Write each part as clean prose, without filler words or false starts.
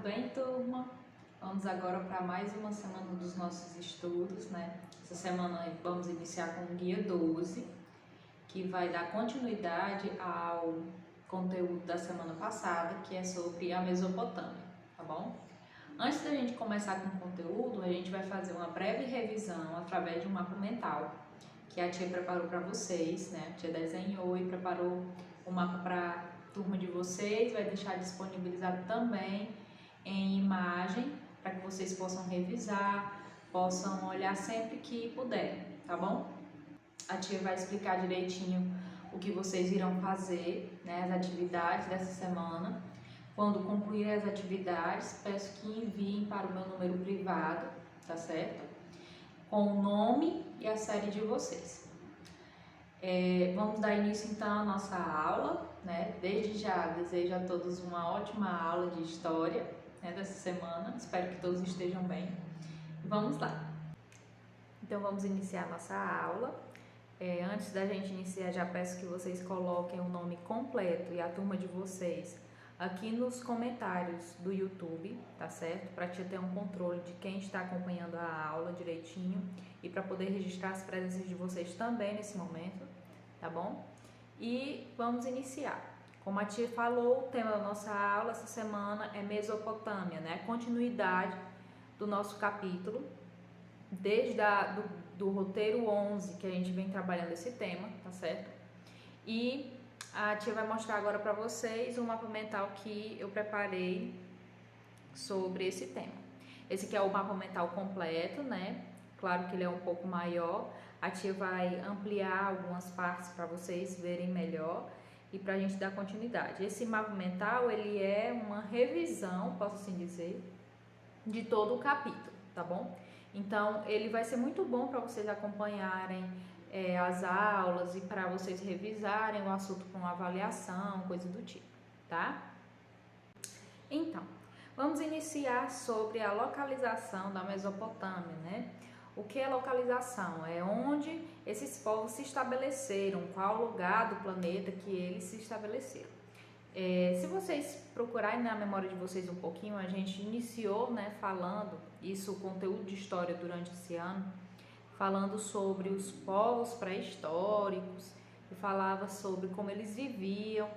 bem, turma? Vamos agora para mais uma semana dos nossos estudos, né? Essa semana vamos iniciar com o guia 12, que vai dar continuidade ao conteúdo da semana passada, que é sobre a Mesopotâmia, tá bom? Antes da gente começar com o conteúdo, a gente vai fazer uma breve revisão através de um mapa mental que a tia preparou para vocês, né? A tia desenhou e preparou o mapa para a turma de vocês, vai deixar disponibilizado também em imagem para que vocês possam revisar, possam olhar sempre que puder, tá bom? A tia vai explicar direitinho o que vocês irão fazer, né, as atividades dessa semana. Quando concluírem as atividades, peço que enviem para o meu número privado, tá certo? Com o nome e a série de vocês. Vamos dar início então à nossa aula, né? Desde já desejo a todos uma ótima aula de história, né, dessa semana. Espero que todos estejam bem. Vamos lá. Então vamos iniciar a nossa aula. Antes da gente iniciar, já peço que vocês coloquem o nome completo e a turma de vocês aqui nos comentários do YouTube, tá certo? Para te ter um controle de quem está acompanhando a aula direitinho e para poder registrar as presenças de vocês também nesse momento, tá bom? E vamos iniciar. Como a tia falou, o tema da nossa aula essa semana é Mesopotâmia, né? Continuidade do nosso capítulo, desde do roteiro 11 que a gente vem trabalhando esse tema, tá certo? E a tia vai mostrar agora para vocês um mapa mental que eu preparei sobre esse tema. Esse aqui é o mapa mental completo, né? Claro que ele é um pouco maior. A tia vai ampliar algumas partes para vocês verem melhor e para a gente dar continuidade. Esse mapa mental, ele é uma revisão, posso assim dizer, de todo o capítulo, tá bom? Então, ele vai ser muito bom para vocês acompanharem as aulas e para vocês revisarem o assunto com avaliação, coisa do tipo, tá? Então, vamos iniciar sobre a localização da Mesopotâmia, né? O que é localização? É onde esses povos se estabeleceram, qual lugar do planeta que eles se estabeleceram. Se vocês procurarem na memória de vocês um pouquinho, a gente iniciou, né, falando isso, o conteúdo de história durante esse ano, falando sobre os povos pré-históricos, e falava sobre como eles viviam.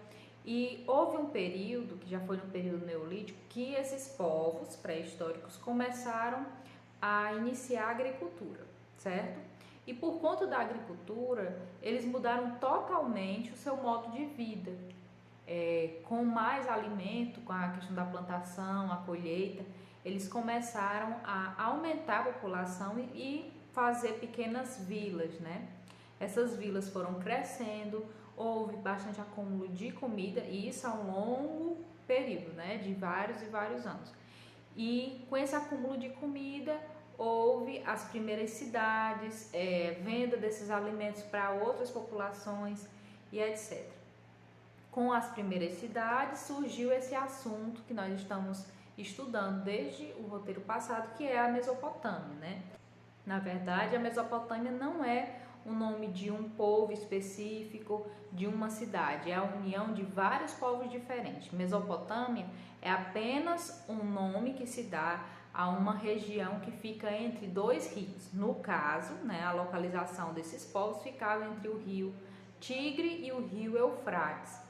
E houve um período, que já foi no período neolítico, que esses povos pré-históricos começaram a iniciar a agricultura, certo? E por conta da agricultura, eles mudaram totalmente o seu modo de vida. Com mais alimento, com a questão da plantação, a colheita, eles começaram a aumentar a população e fazer pequenas vilas, né? Essas vilas foram crescendo, houve bastante acúmulo de comida, e isso a um longo período, né? De vários e vários anos. E com esse acúmulo de comida, houve as primeiras cidades, venda desses alimentos para outras populações e etc. Com as primeiras cidades surgiu esse assunto que nós estamos estudando desde o roteiro passado, que é a Mesopotâmia, né? Na verdade, a Mesopotâmia não é o nome de um povo específico, de uma cidade, é a união de vários povos diferentes. Mesopotâmia é apenas um nome que se dá a uma região que fica entre dois rios. No caso, né, a localização desses povos ficava entre o rio Tigre e o rio Eufrates.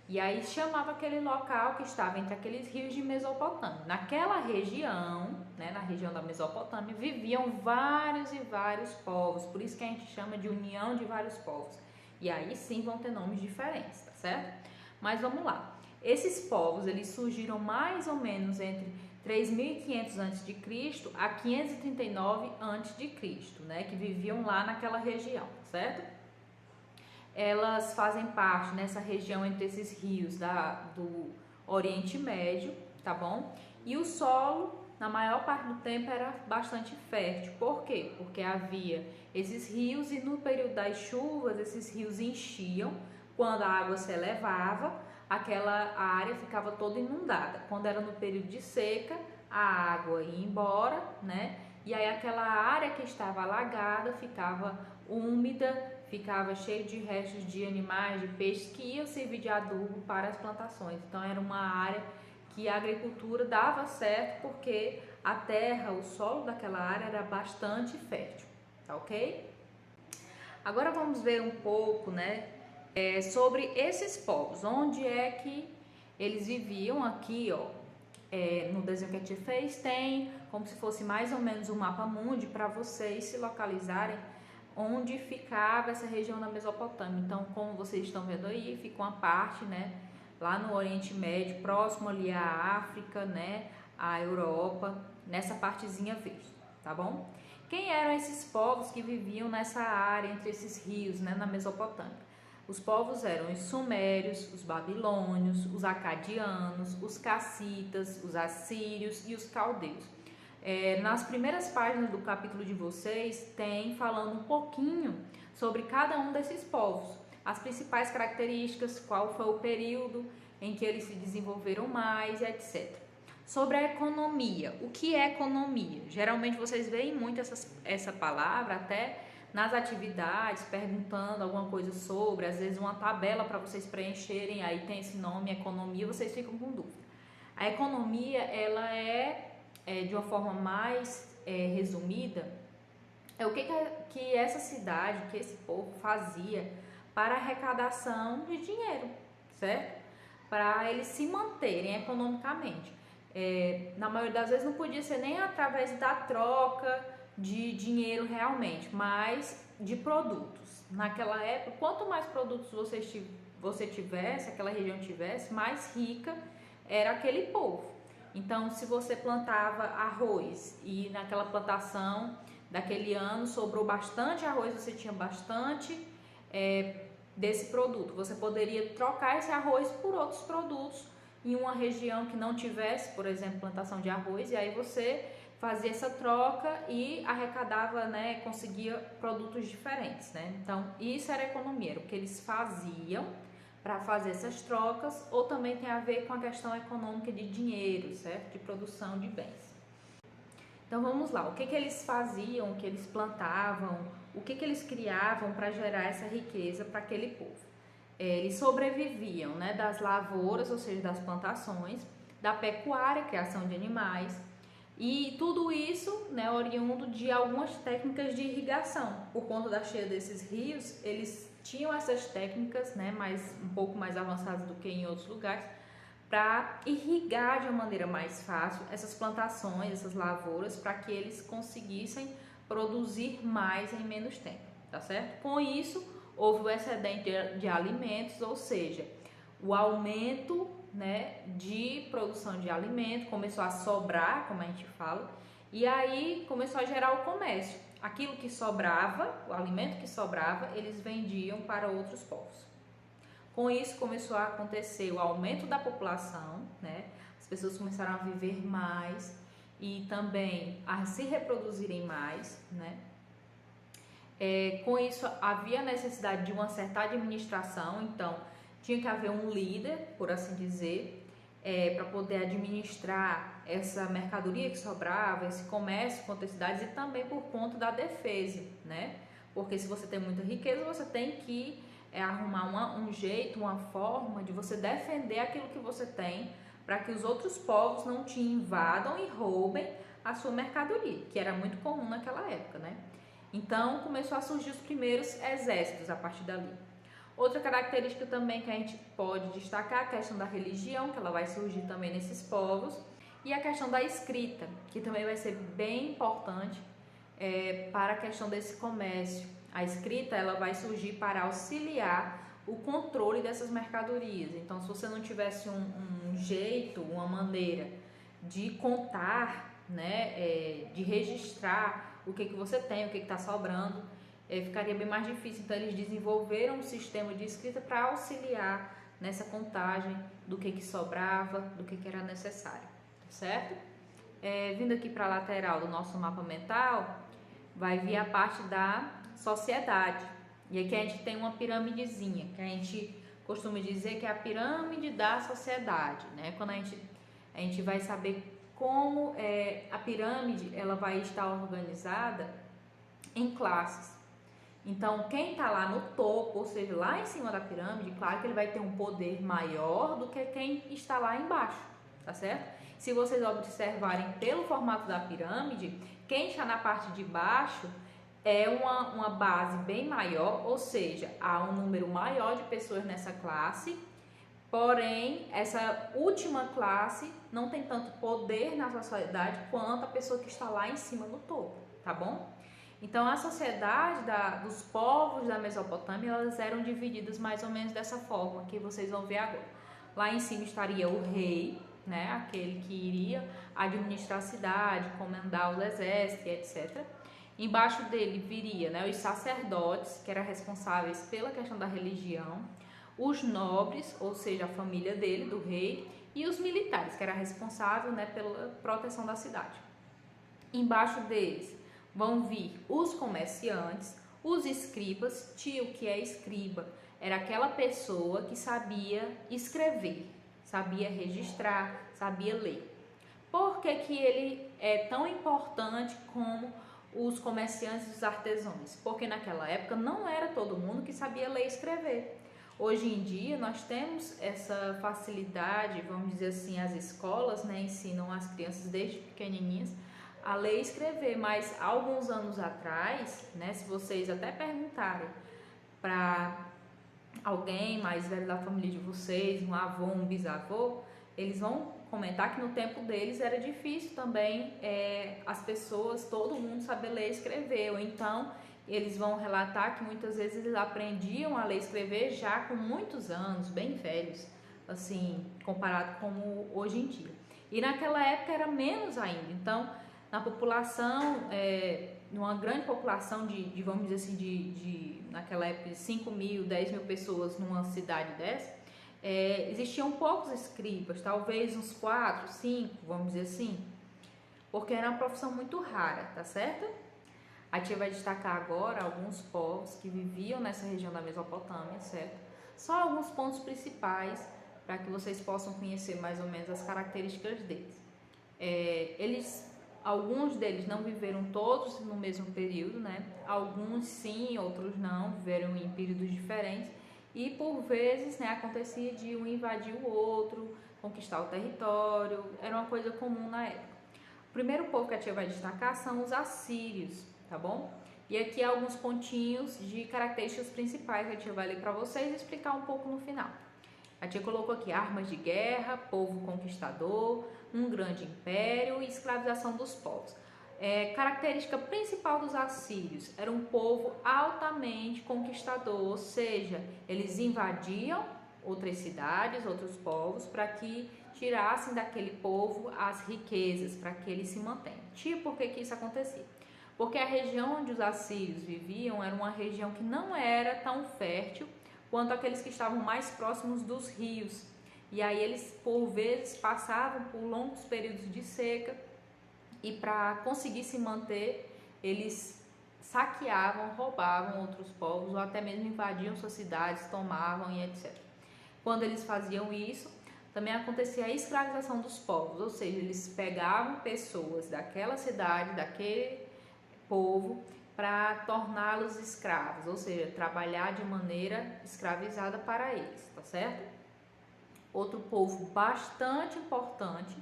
E aí chamava aquele local que estava entre aqueles rios de Mesopotâmia. Naquela região, né, na região da Mesopotâmia, viviam vários e vários povos. Por isso que a gente chama de união de vários povos. E aí sim vão ter nomes diferentes, tá certo? Mas vamos lá. Esses povos, eles surgiram mais ou menos entre 3.500 a.C. a 539 a.C., né, que viviam lá naquela região, certo? Elas fazem parte nessa região entre esses rios do Oriente Médio, tá bom? E o solo, na maior parte do tempo, era bastante fértil. Por quê? Porque havia esses rios e no período das chuvas, esses rios enchiam. Quando a água se elevava, aquela área ficava toda inundada. Quando era no período de seca, a água ia embora, né? E aí aquela área que estava alagada ficava úmida, ficava cheio de restos de animais, de peixes que iam servir de adubo para as plantações. Então era uma área que a agricultura dava certo porque a terra, o solo daquela área era bastante fértil, tá ok? Agora vamos ver um pouco, né, sobre esses povos, onde é que eles viviam. Aqui, ó, no desenho que a gente fez, tem como se fosse mais ou menos um mapa mundi para vocês se localizarem onde ficava essa região da Mesopotâmia. Então, como vocês estão vendo aí, fica uma parte, né, lá no Oriente Médio, próximo ali à África, né, à Europa, nessa partezinha verde, tá bom? Quem eram esses povos que viviam nessa área entre esses rios, né, na Mesopotâmia? Os povos eram os sumérios, os babilônios, os acadianos, os cassitas, os assírios e os caldeus. Nas primeiras páginas do capítulo de vocês tem falando um pouquinho sobre cada um desses povos, as principais características, qual foi o período em que eles se desenvolveram mais, etc. Sobre a economia, o que é economia? Geralmente vocês veem muito essa palavra até nas atividades, perguntando alguma coisa sobre, às vezes uma tabela para vocês preencherem, aí tem esse nome, economia, vocês ficam com dúvida. A economia, ela de uma forma mais resumida, é o que essa cidade, que esse povo fazia para arrecadação de dinheiro, certo? Para eles se manterem economicamente. Na maioria das vezes não podia ser nem através da troca de dinheiro realmente, mas de produtos. Naquela época, quanto mais produtos você tivesse, aquela região tivesse, mais rica era aquele povo. Então, se você plantava arroz e naquela plantação daquele ano sobrou bastante arroz, você tinha bastante desse produto. Você poderia trocar esse arroz por outros produtos em uma região que não tivesse, por exemplo, plantação de arroz, e aí você fazia essa troca e arrecadava, né, conseguia produtos diferentes, né? Então, isso era economia, era o que eles faziam para fazer essas trocas, ou também tem a ver com a questão econômica de dinheiro, certo? De produção de bens. Então vamos lá, o que eles faziam, o que eles plantavam, o que eles criavam para gerar essa riqueza para aquele povo? Eles sobreviviam, né, das lavouras, ou seja, das plantações, da pecuária, criação de animais, e tudo isso, né, oriundo de algumas técnicas de irrigação. Por conta da cheia desses rios, eles tinham essas técnicas, né, um pouco mais avançadas do que em outros lugares, para irrigar de uma maneira mais fácil essas plantações, essas lavouras, para que eles conseguissem produzir mais em menos tempo, tá certo? Com isso, houve o excedente de alimentos, ou seja, o aumento, né, de produção de alimento, começou a sobrar, como a gente fala, e aí começou a gerar o comércio. Aquilo que sobrava, o alimento que sobrava, eles vendiam para outros povos. Com isso começou a acontecer o aumento da população, né? As pessoas começaram a viver mais e também a se reproduzirem mais, né? Com isso havia necessidade de uma certa administração, então tinha que haver um líder, por assim dizer, para poder administrar essa mercadoria que sobrava, esse comércio com outras cidades, e também por conta da defesa, né? Porque se você tem muita riqueza, você tem que arrumar um jeito, uma forma de você defender aquilo que você tem, para que os outros povos não te invadam e roubem a sua mercadoria, que era muito comum naquela época, né? Então começou a surgir os primeiros exércitos a partir dali. Outra característica também que a gente pode destacar é a questão da religião, que ela vai surgir também nesses povos, e a questão da escrita, que também vai ser bem importante para a questão desse comércio. A escrita, ela vai surgir para auxiliar o controle dessas mercadorias. Então, se você não tivesse um jeito, uma maneira de contar, né, de registrar o que você tem, o que está sobrando, ficaria bem mais difícil. Então, eles desenvolveram um sistema de escrita para auxiliar nessa contagem do que sobrava, do que era necessário, certo? Vindo aqui para a lateral do nosso mapa mental, vai vir a parte da sociedade. E aqui a gente tem uma piramidezinha, que a gente costuma dizer que é a pirâmide da sociedade, né? Quando a gente vai saber como a pirâmide ela vai estar organizada em classes. Então, quem está lá no topo, ou seja, lá em cima da pirâmide, claro que ele vai ter um poder maior do que quem está lá embaixo, tá certo? Se vocês observarem pelo formato da pirâmide, quem está na parte de baixo é uma base bem maior, ou seja, há um número maior de pessoas nessa classe, porém, essa última classe não tem tanto poder na sociedade quanto a pessoa que está lá em cima no topo, tá bom? Então, a sociedade dos povos da Mesopotâmia, elas eram divididas mais ou menos dessa forma, que vocês vão ver agora. Lá em cima estaria o rei, né, aquele que iria administrar a cidade, comandar o exército, etc. Embaixo dele viria, né, os sacerdotes, que eram responsáveis pela questão da religião, os nobres, ou seja, a família dele, do rei, e os militares, que era responsável, né, pela proteção da cidade. Embaixo deles vão vir os comerciantes, os escribas. O que é escriba? Era aquela pessoa que sabia escrever, sabia registrar, sabia ler. Por que que ele é tão importante como os comerciantes e os artesãos? Porque naquela época não era todo mundo que sabia ler e escrever. Hoje em dia nós temos essa facilidade, vamos dizer assim, as escolas, né, ensinam as crianças desde pequenininhas a ler e escrever, mas há alguns anos atrás, né, se vocês até perguntarem para alguém mais velho da família de vocês, um avô, um bisavô, eles vão comentar que no tempo deles era difícil também as pessoas, todo mundo saber ler e escrever, ou então eles vão relatar que muitas vezes eles aprendiam a ler e escrever já com muitos anos, bem velhos, assim, comparado com hoje em dia. E naquela época era menos ainda, então na população, numa grande população vamos dizer assim, naquela época de 5 mil, 10 mil pessoas numa cidade dessa, existiam poucos escribas, talvez uns 4, 5, vamos dizer assim, porque era uma profissão muito rara, tá certo? A tia vai destacar agora alguns povos que viviam nessa região da Mesopotâmia, certo? Só alguns pontos principais para que vocês possam conhecer mais ou menos as características deles. Alguns deles não viveram todos no mesmo período, né? Alguns sim, outros não, viveram em períodos diferentes. E por vezes, né, acontecia de um invadir o outro, conquistar o território, era uma coisa comum na época. O primeiro povo que a tia vai destacar são os assírios, tá bom? E aqui alguns pontinhos de características principais que a tia vai ler para vocês e explicar um pouco no final. A tia colocou aqui armas de guerra, povo conquistador, um grande império e escravização dos povos. Característica principal dos assírios, era um povo altamente conquistador, ou seja, eles invadiam outras cidades, outros povos, para que tirassem daquele povo as riquezas, para que ele se mantenha. Por que isso acontecia? Porque a região onde os assírios viviam era uma região que não era tão fértil quanto aqueles que estavam mais próximos dos rios. E aí eles, por vezes, passavam por longos períodos de seca e para conseguir se manter, eles saqueavam, roubavam outros povos ou até mesmo invadiam suas cidades, tomavam e etc. Quando eles faziam isso, também acontecia a escravização dos povos, ou seja, eles pegavam pessoas daquela cidade, daquele povo, para torná-los escravos, ou seja, trabalhar de maneira escravizada para eles, tá certo? Outro povo bastante importante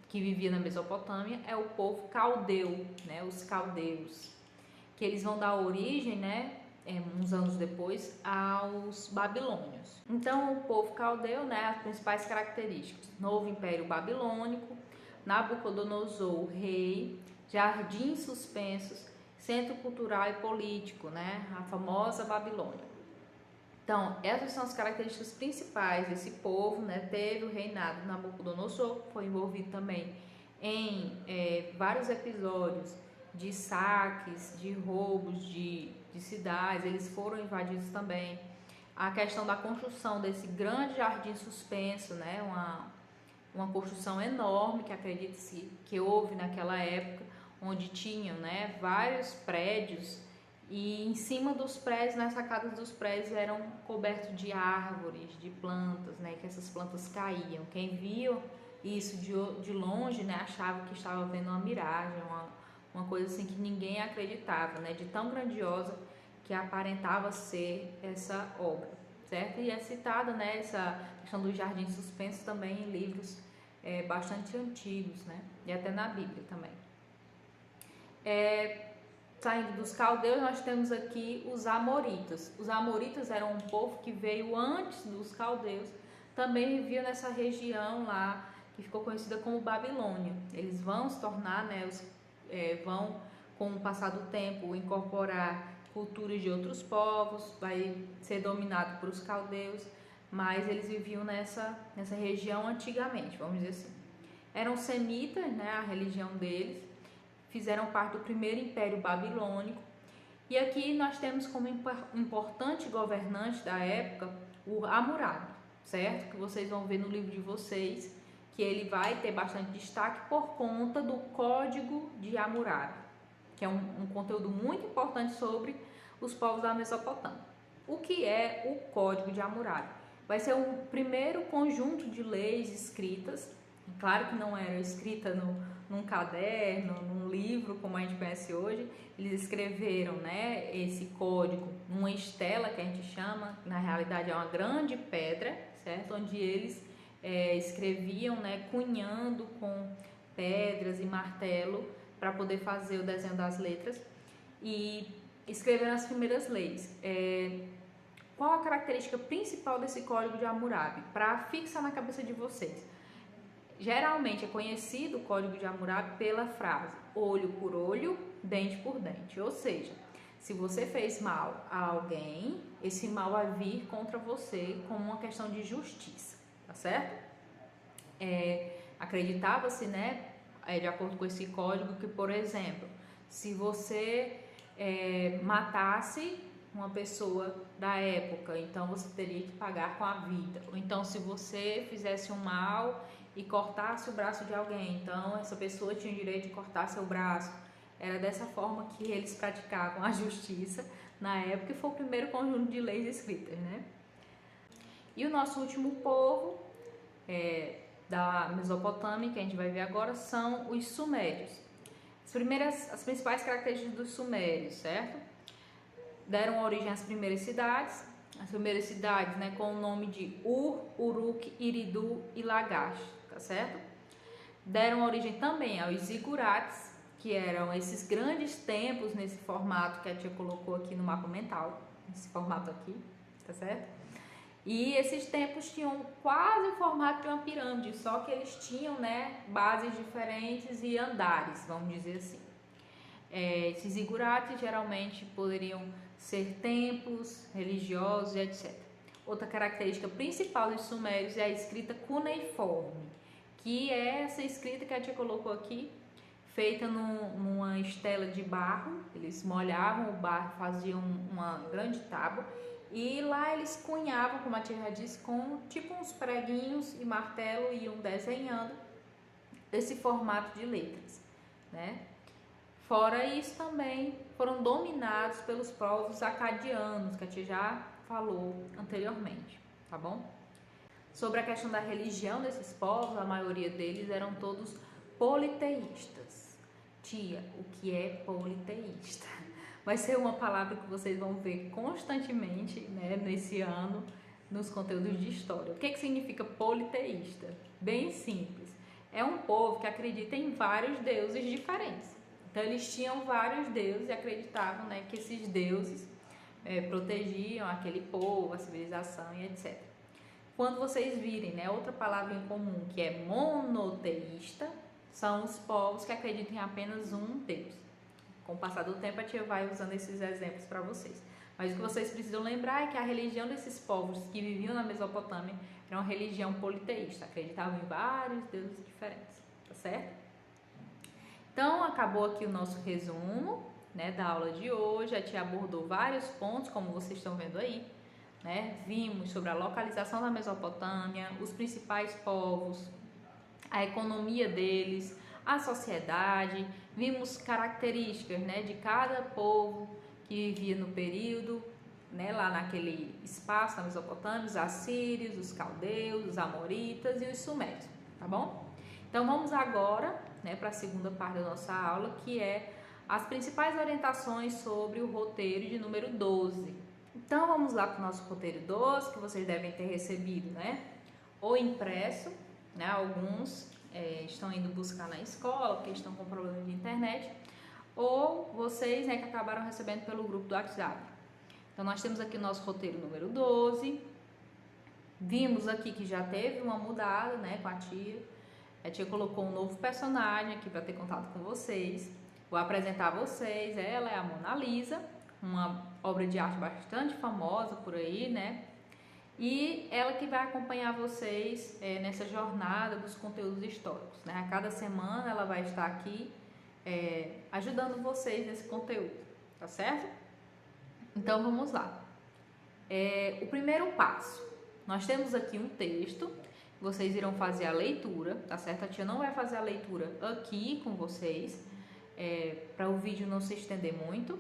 que vivia na Mesopotâmia é o povo caldeu, né? Os caldeus, que eles vão dar origem, né, uns anos depois, aos babilônios. Então, o povo caldeu, né, as principais características: novo império babilônico, Nabucodonosor, rei, jardins suspensos, centro cultural e político, né, a famosa Babilônia. Então, essas são as características principais desse povo, né? Teve o reinado de Nabucodonosor, foi envolvido também em vários episódios de saques, de roubos de cidades, eles foram invadidos também. A questão da construção desse grande jardim suspenso, né? Uma construção enorme que acredita-se que houve naquela época, onde tinham, né, vários prédios, e em cima dos prédios, nas sacadas dos prédios, eram cobertos de árvores, de plantas, né, que essas plantas caíam. Quem via isso de longe, né, achava que estava vendo uma miragem, uma coisa assim que ninguém acreditava, né, de tão grandiosa que aparentava ser essa obra, certo? E é citada, né, essa questão do jardim suspenso também em livros bastante antigos, né? E até na Bíblia também. Saindo dos caldeus, nós temos aqui os amoritas. Os amoritas eram um povo que veio antes dos caldeus, também vivia nessa região lá, que ficou conhecida como Babilônia. Eles vão se tornar, né, vão, com o passar do tempo, incorporar culturas de outros povos, vai ser dominado por os caldeus, mas eles viviam nessa região antigamente, vamos dizer assim. Eram semitas, né, a religião deles, fizeram parte do primeiro império babilônico, e aqui nós temos como importante governante da época o Hammurabi, certo? Que vocês vão ver no livro de vocês, que ele vai ter bastante destaque por conta do Código de Hammurabi, que é um conteúdo muito importante sobre os povos da Mesopotâmia. O que é o Código de Hammurabi? Vai ser o primeiro conjunto de leis escritas, claro que não era escrita num caderno, num livro como a gente conhece hoje. Eles escreveram, né, esse código numa estela, que a gente chama, na realidade é uma grande pedra, certo? Onde eles escreviam, né, cunhando com pedras e martelo para poder fazer o desenho das letras, e escreveram as primeiras leis. Qual a característica principal desse Código de Hammurabi? Para fixar na cabeça de vocês. Geralmente é conhecido o Código de Hammurabi pela frase olho por olho, dente por dente. Ou seja, se você fez mal a alguém, esse mal vai vir contra você como uma questão de justiça, tá certo? Acreditava-se, né, de acordo com esse código, que, por exemplo, se você matasse uma pessoa da época, então você teria que pagar com a vida. Ou então, se você fizesse um mal e cortasse o braço de alguém, então essa pessoa tinha o direito de cortar seu braço. Era dessa forma que eles praticavam a justiça na época, e foi o primeiro conjunto de leis escritas, né? E o nosso último povo da Mesopotâmia, que a gente vai ver agora, são os sumérios. As principais características dos sumérios, certo? Deram origem às primeiras cidades, né, com o nome de Ur, Uruk, Eridu e Lagash, tá certo? Deram origem também aos zigurates, que eram esses grandes templos nesse formato que a tia colocou aqui no mapa mental, esse formato aqui, tá certo? E esses templos tinham quase o formato de uma pirâmide, só que eles tinham, né, bases diferentes e andares, vamos dizer assim. Esses zigurates geralmente poderiam ser templos religiosos e etc. Outra característica principal dos sumérios é a escrita cuneiforme, que é essa escrita que a tia colocou aqui, feita numa estela de barro. Eles molhavam o barro, faziam uma grande tábua, e lá eles cunhavam, como a tia já disse, com tipo uns preguinhos e martelo, e iam desenhando esse formato de letras, né? Fora isso, também foram dominados pelos povos acadianos, que a tia já falou anteriormente, tá bom? Sobre a questão da religião desses povos, a maioria deles eram todos politeístas. Tia, o que é politeísta? Vai ser uma palavra que vocês vão ver constantemente, né, nesse ano, nos conteúdos de história. O que significa politeísta? Bem simples. É um povo que acredita em vários deuses diferentes. Então, eles tinham vários deuses e acreditavam, né, que esses deuses protegiam aquele povo, a civilização e etc. Quando vocês virem, né, outra palavra em comum, que é monoteísta, são os povos que acreditam em apenas um Deus. Com o passar do tempo, a tia vai usando esses exemplos para vocês. Mas o que vocês precisam lembrar é que a religião desses povos que viviam na Mesopotâmia era uma religião politeísta, acreditavam em vários deuses diferentes, tá certo? Então, acabou aqui o nosso resumo, né, da aula de hoje. A tia abordou vários pontos, como vocês estão vendo aí, né? Vimos sobre a localização da Mesopotâmia, os principais povos, a economia deles, a sociedade, vimos características, né, de cada povo que vivia no período, né, lá naquele espaço da Mesopotâmia, os assírios, os caldeus, os amoritas e os sumérios, tá bom? Então vamos agora, né, para a segunda parte da nossa aula, que é as principais orientações sobre o roteiro de número 12. Então vamos lá para o nosso roteiro 12, que vocês devem ter recebido, né? Ou impresso, né? Alguns estão indo buscar na escola porque estão com problema de internet, ou vocês, né, que acabaram recebendo pelo grupo do WhatsApp. Então nós temos aqui o nosso roteiro número 12. Vimos aqui que já teve uma mudada, né, com a tia. A tia colocou um novo personagem aqui para ter contato com vocês. Vou apresentar a vocês. Ela é a Mona Lisa, uma obra de arte bastante famosa por aí, né? E ela que vai acompanhar vocês nessa jornada dos conteúdos históricos, né? A cada semana ela vai estar aqui ajudando vocês nesse conteúdo, tá certo? Então vamos lá. O primeiro passo, nós temos aqui um texto, vocês irão fazer a leitura, tá certo? A tia não vai fazer a leitura aqui com vocês, para o vídeo não se estender muito,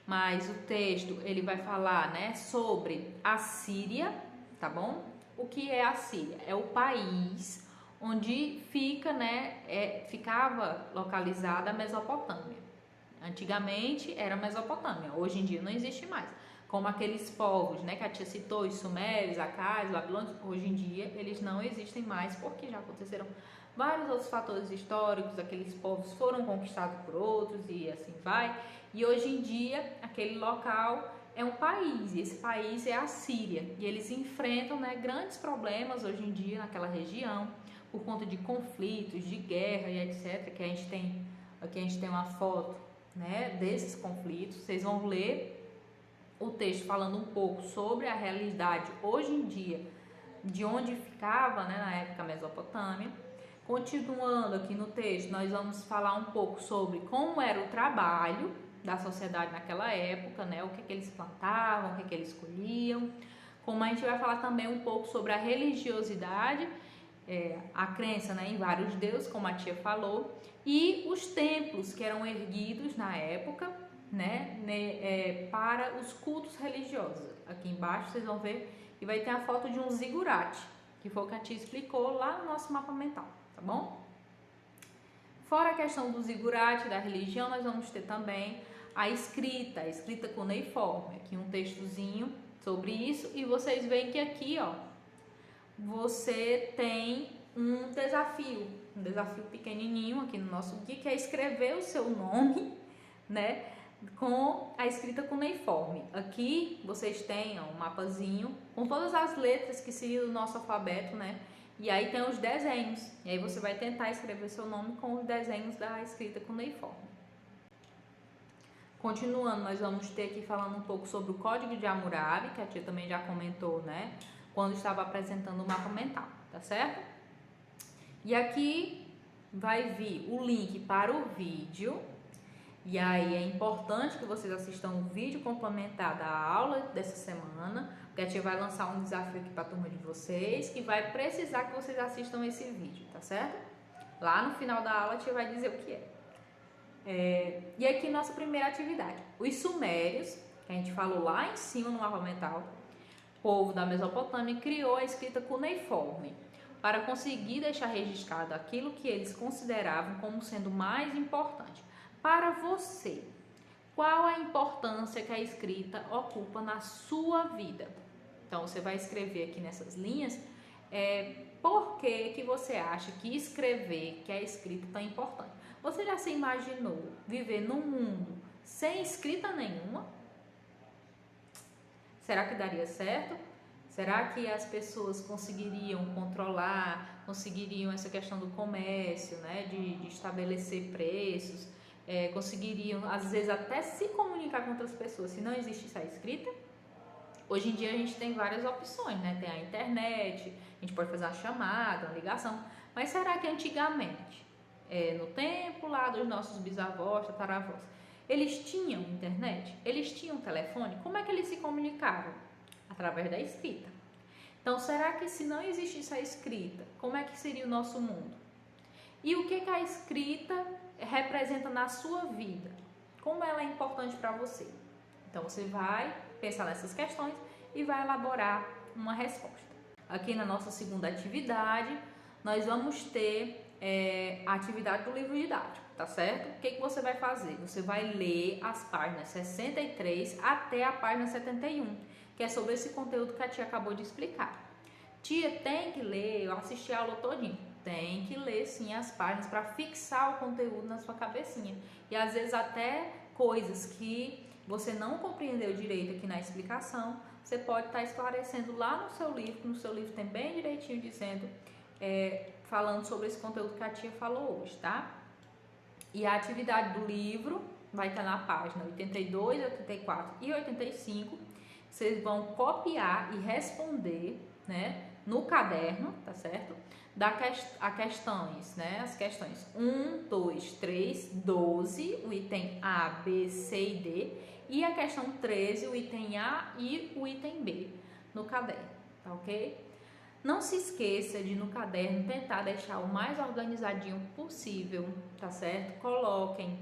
mas o texto ele vai falar, né, sobre a Síria, tá bom? O que é a Síria? É o país onde fica, né, ficava localizada a Mesopotâmia. Antigamente era Mesopotâmia, hoje em dia não existe mais. Como aqueles povos, né, que a tia citou, os sumérios, acaios, babilônios, hoje em dia eles não existem mais porque já aconteceram vários outros fatores históricos, aqueles povos foram conquistados por outros e assim vai. E hoje em dia aquele local é um país, e esse país é a Síria. E eles enfrentam, né, grandes problemas hoje em dia naquela região, por conta de conflitos, de guerra e etc. Que a gente tem, aqui a gente tem uma foto, né, desses conflitos. Vocês vão ler o texto falando um pouco sobre a realidade hoje em dia, de onde ficava, né, na época a Mesopotâmia. Continuando aqui no texto, nós vamos falar um pouco sobre como era o trabalho da sociedade naquela época, né, o que eles plantavam, o que eles colhiam. Como a gente vai falar também um pouco sobre a religiosidade, a crença, né, em vários deuses, como a tia falou, e os templos que eram erguidos na época, né, para os cultos religiosos. Aqui embaixo vocês vão ver e vai ter a foto de um zigurate, que foi o que a tia explicou lá no nosso mapa mental, tá bom? Fora a questão do zigurate, da religião, nós vamos ter também a escrita cuneiforme, aqui um textozinho sobre isso, e vocês veem que aqui, ó, você tem um desafio pequenininho aqui no nosso guia, que é escrever o seu nome, né, com a escrita cuneiforme. Aqui vocês têm, ó, um mapazinho com todas as letras que seriam do nosso alfabeto, né, e aí tem os desenhos, e aí você vai tentar escrever seu nome com os desenhos da escrita cuneiforme. Continuando, nós vamos ter aqui falando um pouco sobre o Código de Hammurabi, que a tia também já comentou, né, quando estava apresentando o mapa mental, tá certo? E aqui vai vir o link para o vídeo, e aí é importante que vocês assistam o vídeo complementar da aula dessa semana, porque a tia vai lançar um desafio aqui para a turma de vocês, que vai precisar que vocês assistam esse vídeo, tá certo? Lá no final da aula a tia vai dizer o que é. E aqui nossa primeira atividade, os sumérios, que a gente falou lá em cima no mapa mental, povo da Mesopotâmia criou a escrita cuneiforme para conseguir deixar registrado aquilo que eles consideravam como sendo mais importante. Para você, qual a importância que a escrita ocupa na sua vida? Então, você vai escrever aqui nessas linhas por que você acha que escrever, que a escrita é tão importante. Você já se imaginou viver num mundo sem escrita nenhuma? Será que daria certo? Será que as pessoas conseguiriam controlar, conseguiriam essa questão do comércio, né, de estabelecer preços, conseguiriam, às vezes, até se comunicar com outras pessoas se não existisse a escrita? Hoje em dia a gente tem várias opções, né? Tem a internet, a gente pode fazer uma chamada, uma ligação, mas será que antigamente, no tempo lá dos nossos bisavós, tataravós, eles tinham internet? Eles tinham telefone? Como é que eles se comunicavam? Através da escrita. Então, será que se não existisse a escrita, como é que seria o nosso mundo? E o que a escrita representa na sua vida? Como ela é importante para você? Então, você vai pensar nessas questões e vai elaborar uma resposta. Aqui na nossa segunda atividade, nós vamos ter a atividade do livro didático, tá certo? O que você vai fazer? Você vai ler as páginas 63 até a página 71, que é sobre esse conteúdo que a tia acabou de explicar. Tia, tem que ler, eu assisti a aula todinha. Tem que ler sim as páginas para fixar o conteúdo na sua cabecinha. E às vezes até coisas que você não compreendeu direito aqui na explicação, você pode estar esclarecendo lá no seu livro, tem bem direitinho dizendo, falando sobre esse conteúdo que a tia falou hoje, tá? E a atividade do livro vai estar na página 82, 84 e 85. Vocês vão copiar e responder, né, no caderno, tá certo? As questões 1, 2, 3, 12, o item A, B, C e D, e a questão 13, o item A e o item B no caderno, tá ok? Não se esqueça de no caderno tentar deixar o mais organizadinho possível, tá certo? Coloquem,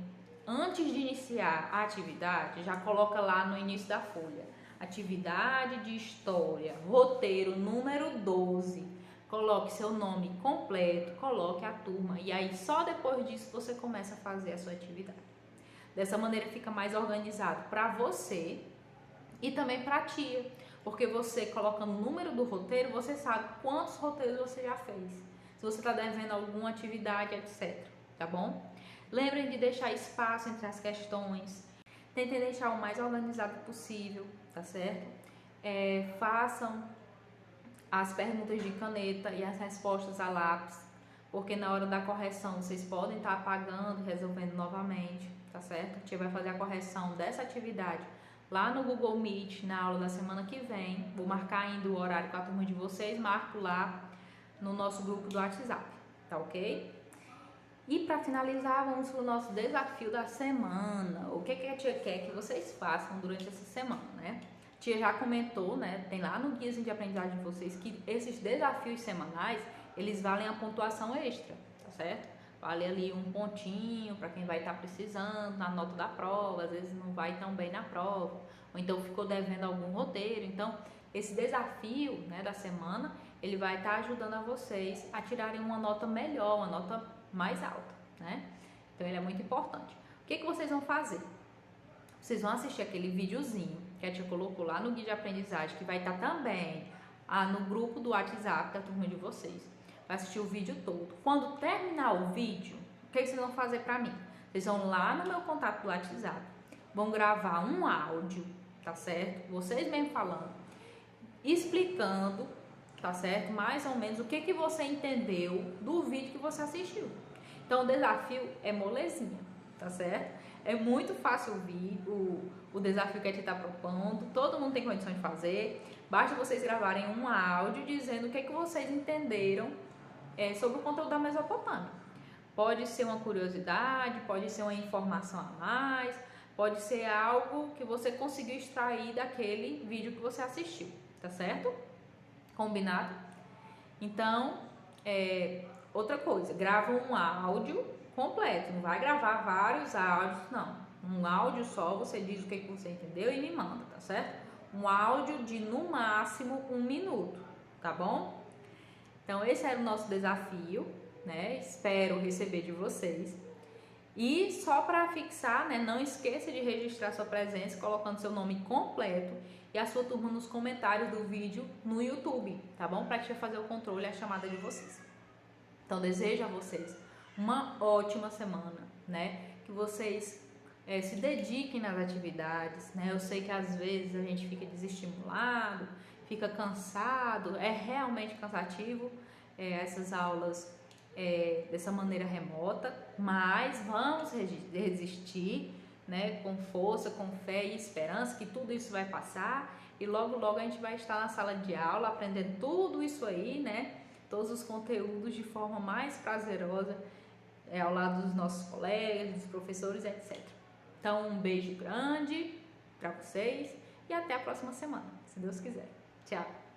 antes de iniciar a atividade, já coloca lá no início da folha, atividade de história, roteiro número 12, coloque seu nome completo, coloque a turma e aí só depois disso você começa a fazer a sua atividade. Dessa maneira fica mais organizado para você e também para a tia, porque você colocando o número do roteiro, você sabe quantos roteiros você já fez, se você está devendo alguma atividade, etc, tá bom? Lembrem de deixar espaço entre as questões, tentem deixar o mais organizado possível, tá certo? Façam as perguntas de caneta e as respostas a lápis, porque na hora da correção vocês podem estar apagando e resolvendo novamente, tá certo? A tia vai fazer a correção dessa atividade lá no Google Meet, na aula da semana que vem. Vou marcar ainda o horário com a turma de vocês, marco lá no nosso grupo do WhatsApp, tá ok? E para finalizar, vamos para o nosso desafio da semana. O que a tia quer que vocês façam durante essa semana, né? A tia já comentou, né? Tem lá no guia de aprendizagem de vocês que esses desafios semanais, eles valem a pontuação extra, tá certo? Vale ali um pontinho para quem vai estar precisando na nota da prova, às vezes não vai tão bem na prova, ou então ficou devendo algum roteiro. Então, esse desafio, né, da semana, ele vai estar ajudando a vocês a tirarem uma nota melhor, uma nota mais alta, né? Então, ele é muito importante. O que vocês vão fazer? Vocês vão assistir aquele videozinho que a tia colocou lá no guia de aprendizagem, que vai estar também no grupo do WhatsApp da turma de vocês. Vai assistir o vídeo todo. Quando terminar o vídeo, o que vocês vão fazer para mim? Vocês vão lá no meu contato do WhatsApp, vão gravar um áudio, tá certo? Vocês mesmo falando, explicando, tá certo? Mais ou menos o que você entendeu do vídeo que você assistiu. Então, o desafio é molezinha, tá certo? É muito fácil o desafio que a gente está propondo, todo mundo tem condição de fazer. Basta vocês gravarem um áudio dizendo o que vocês entenderam sobre o conteúdo da Mesopotâmia. Pode ser uma curiosidade, pode ser uma informação a mais, pode ser algo que você conseguiu extrair daquele vídeo que você assistiu, tá certo? Combinado? Então, outra coisa, grava um áudio completo, não vai gravar vários áudios, não. Um áudio só, você diz o que você entendeu e me manda, tá certo? Um áudio de no máximo 1 minuto, tá bom? Então, esse era o nosso desafio, né? Espero receber de vocês. E só para fixar, né? Não esqueça de registrar sua presença colocando seu nome completo e a sua turma nos comentários do vídeo no YouTube, tá bom? Para a tia fazer o controle e a chamada de vocês. Então, desejo a vocês uma ótima semana, né? Que vocês se dediquem nas atividades, né? Eu sei que às vezes a gente fica desestimulado, fica cansado, é realmente cansativo essas aulas dessa maneira remota, mas vamos resistir, né? Com força, com fé e esperança que tudo isso vai passar e logo logo a gente vai estar na sala de aula aprendendo tudo isso aí, né? Todos os conteúdos de forma mais prazerosa ao lado dos nossos colegas, dos professores, etc. Então, um beijo grande para vocês e até a próxima semana, se Deus quiser. Tchau!